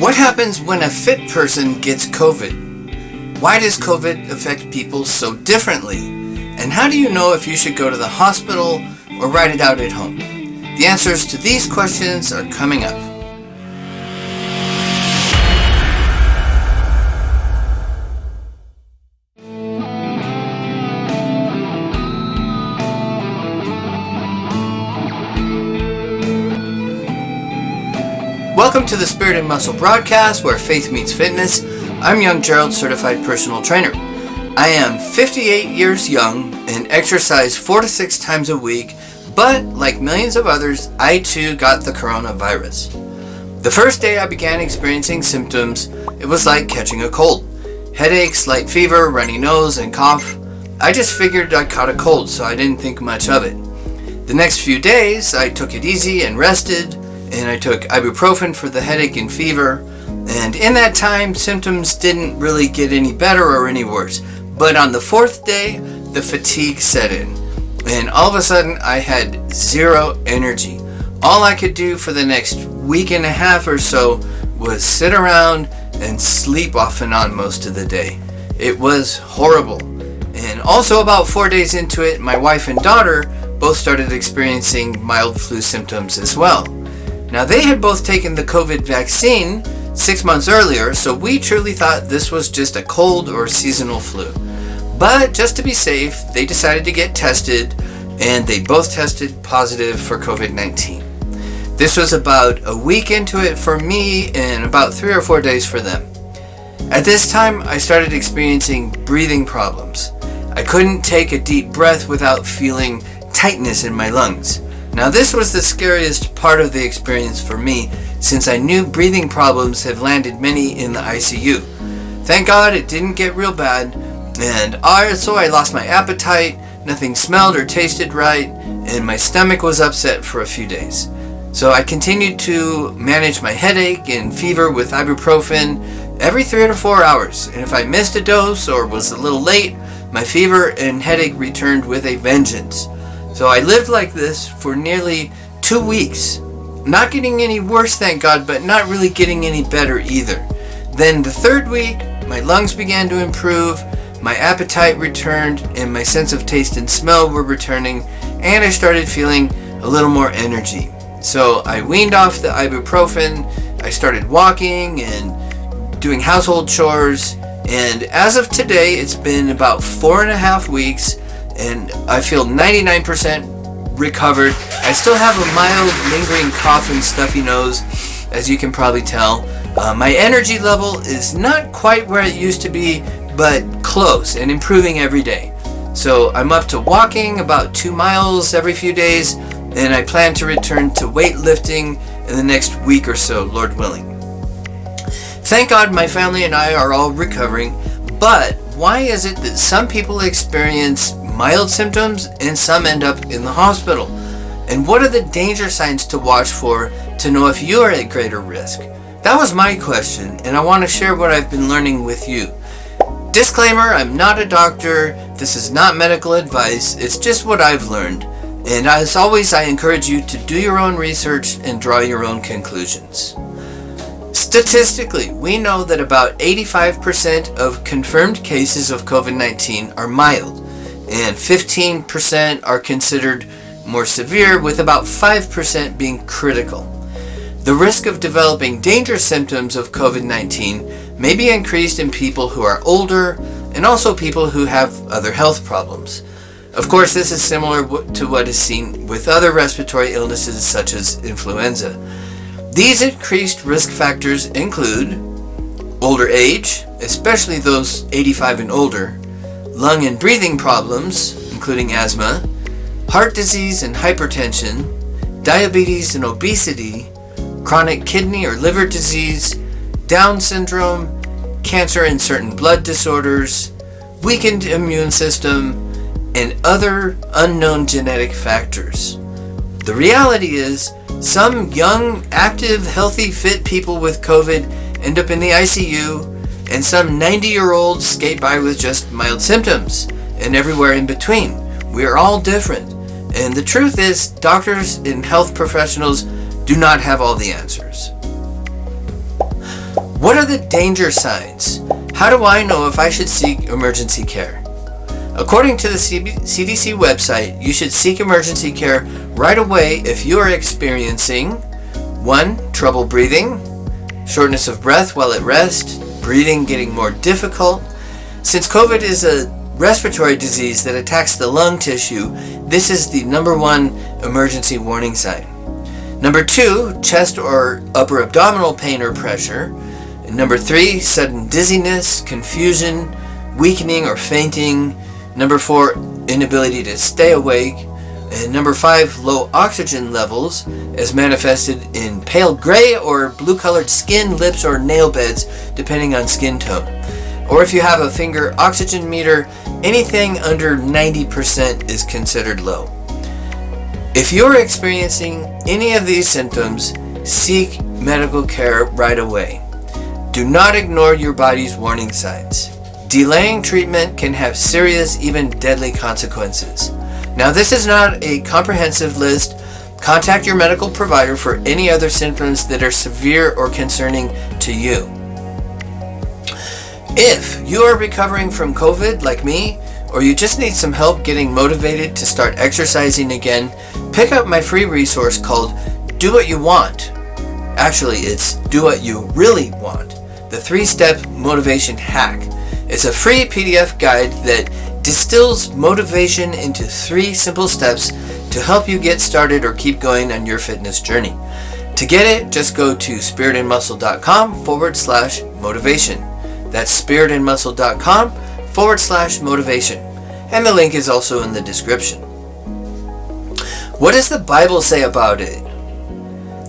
What happens when a fit person gets COVID? Why does COVID affect people so differently? And how do you know if you should go to the hospital or ride it out at home? The answers to these questions are coming up. Welcome to the Spirit and Muscle broadcast, where faith meets fitness. I'm young Gerald, certified personal trainer. I am 58 years young and exercise 4 to 6 times a week, but like millions of others, I too got the coronavirus. The first day I began experiencing symptoms, it was like catching a cold. Headaches, light fever, runny nose, and cough. I just figured I caught a cold, so I didn't think much of it. The next few days, I took it easy and rested, and I took ibuprofen for the headache and fever, and in that time, symptoms didn't really get any better or any worse. But on the 4th day, the fatigue set in, and all of a sudden, I had zero energy. All I could do for the next week and a half or so was sit around and sleep off and on most of the day. It was horrible. And also about 4 days into it, my wife and daughter both started experiencing mild flu symptoms as well. Now, they had both taken the COVID vaccine 6 months earlier, so we truly thought this was just a cold or seasonal flu. But just to be safe, they decided to get tested, and they both tested positive for COVID-19. This was about a week into it for me and about 3 or 4 days for them. At this time, I started experiencing breathing problems. I couldn't take a deep breath without feeling tightness in my lungs. Now, this was the scariest part of the experience for me, since I knew breathing problems have landed many in the ICU. Thank God it didn't get real bad, and also I lost my appetite, nothing smelled or tasted right, and my stomach was upset for a few days. So I continued to manage my headache and fever with ibuprofen every 3 to 4 hours, and if I missed a dose or was a little late, my fever and headache returned with a vengeance. So I lived like this for nearly 2 weeks. Not getting any worse, thank God, but not really getting any better either. Then the 3rd week, my lungs began to improve, my appetite returned, and my sense of taste and smell were returning, and I started feeling a little more energy. So I weaned off the ibuprofen, I started walking and doing household chores, and as of today, it's been about 4.5 weeks, and I feel 99% recovered. I still have a mild lingering cough and stuffy nose, as you can probably tell. My energy level is not quite where it used to be, but close and improving every day. So I'm up to walking about 2 miles every few days, and I plan to return to weightlifting in the next week or so, Lord willing. Thank God my family and I are all recovering, but why is it that some people experience mild symptoms and some end up in the hospital? And what are the danger signs to watch for to know if you are at greater risk? That was my question, and I want to share what I've been learning with you. Disclaimer, I'm not a doctor, this is not medical advice, it's just what I've learned. And as always, I encourage you to do your own research and draw your own conclusions. Statistically, we know that about 85% of confirmed cases of COVID-19 are mild, and 15% are considered more severe, with about 5% being critical. The risk of developing dangerous symptoms of COVID-19 may be increased in people who are older and also people who have other health problems. Of course, this is similar to what is seen with other respiratory illnesses such as influenza. These increased risk factors include older age, especially those 85 and older, lung and breathing problems, including asthma, heart disease and hypertension, diabetes and obesity, chronic kidney or liver disease, Down syndrome, cancer and certain blood disorders, weakened immune system, and other unknown genetic factors. The reality is, some young, active, healthy, fit people with COVID end up in the ICU, and some 90-year-olds skate by with just mild symptoms, and everywhere in between. We are all different, and the truth is, doctors and health professionals do not have all the answers. the danger signs? How do I know if I should seek emergency care? According to the CDC website, you should seek emergency care right away if you are experiencing 1. Trouble breathing, shortness of breath while at rest, breathing getting more difficult. Since COVID is a respiratory disease that attacks the lung tissue, this is the number 1 emergency warning sign. Number 2, chest or upper abdominal pain or pressure. And number 3, sudden dizziness, confusion, weakening or fainting. Number 4, inability to stay awake. And number 5, low oxygen levels as manifested in pale gray or blue-colored skin, lips, or nail beds, depending on skin tone. Or if you have a finger oxygen meter, anything under 90% is considered low. If you're experiencing any of these symptoms, seek medical care right away. Do not ignore your body's warning signs. Delaying treatment can have serious, even deadly consequences. Now, this is not a comprehensive list. Contact your medical provider for any other symptoms that are severe or concerning to you. If you are recovering from COVID like me, or you just need some help getting motivated to start exercising again, pick up my free resource called Do What You Want. Actually, it's Do What You Really Want, the 3-step motivation hack. It's a free PDF guide that distills motivation into 3 simple steps to help you get started or keep going on your fitness journey. To get it, just go to spiritandmuscle.com/motivation. That's spiritandmuscle.com/motivation. And the link is also in the description. What does the Bible say about it?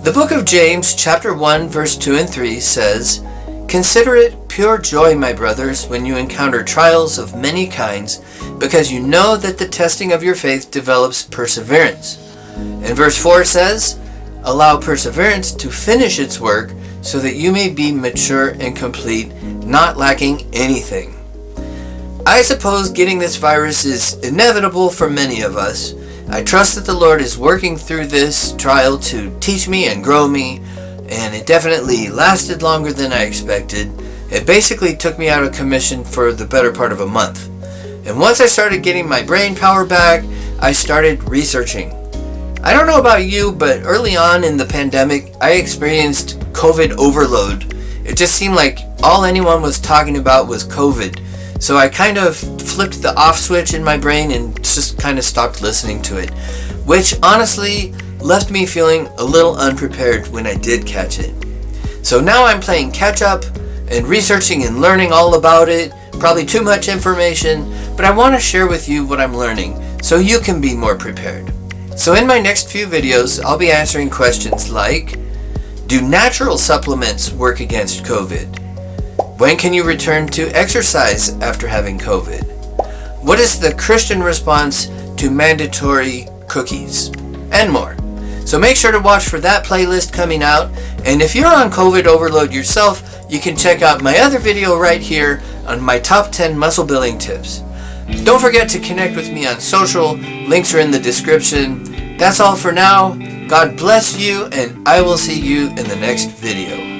The book of James, chapter 1, verse 2 and 3 says, "Consider it pure joy, my brothers, when you encounter trials of many kinds, because you know that the testing of your faith develops perseverance." And verse 4 says, "Allow perseverance to finish its work, so that you may be mature and complete, not lacking anything." I suppose getting this virus is inevitable for many of us. I trust that the Lord is working through this trial to teach me and grow me, and it definitely lasted longer than I expected. It basically took me out of commission for the better part of a month. And once I started getting my brain power back, I started researching. I don't know about you, but early on in the pandemic, I experienced COVID overload. It just seemed like all anyone was talking about was COVID. So I kind of flipped the off switch in my brain and just kind of stopped listening to it, which honestly left me feeling a little unprepared when I did catch it. So now I'm playing catch up and researching and learning all about it. Probably too much information, but I want to share with you what I'm learning so you can be more prepared. So in my next few videos, I'll be answering questions like, do natural supplements work against COVID? When can you return to exercise after having COVID? What is the Christian response to mandatory cookies? And more. So make sure to watch for that playlist coming out. And if you're on COVID overload yourself, you can check out my other video right here on my top 10 muscle building tips. Don't forget to connect with me on social. Links are in the description. That's all for now. God bless you, and I will see you in the next video.